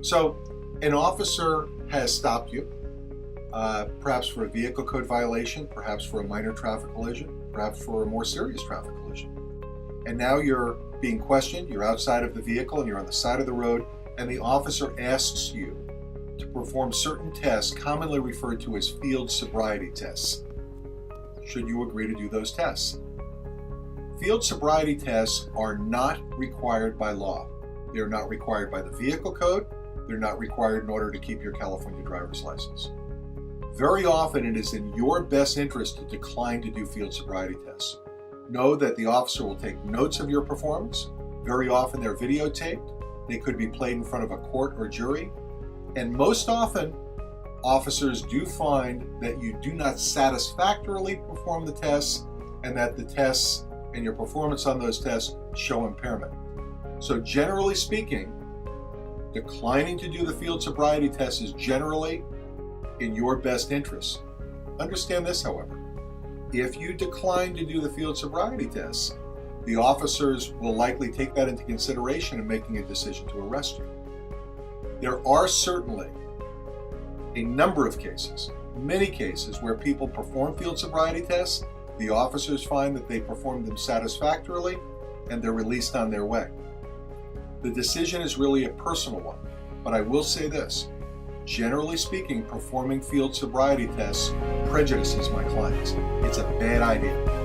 So an officer has stopped you, perhaps for a vehicle code violation, perhaps for a minor traffic collision, perhaps for a more serious traffic collision. And now you're being questioned, you're outside of the vehicle and you're on the side of the road, and the officer asks you to perform certain tests commonly referred to as field sobriety tests. Should you agree to do those tests? Field sobriety tests are not required by law. They're not required by the vehicle code. They're not required in order to keep your California driver's license. Very often it is in your best interest to decline to do field sobriety tests. Know that the officer will take notes of your performance. Very often they're videotaped. They could be played in front of a court or jury. And most often, officers do find that you do not satisfactorily perform the tests and that the tests and your performance on those tests show impairment. So generally speaking, declining to do the field sobriety test is generally in your best interest. Understand this, however. If you decline to do the field sobriety test, the officers will likely take that into consideration in making a decision to arrest you. There are certainly a number of cases, many cases, where people perform field sobriety tests, the officers find that they performed them satisfactorily, and they're released on their way. The decision is really a personal one, but I will say this. Generally speaking, performing field sobriety tests prejudices my clients. It's a bad idea.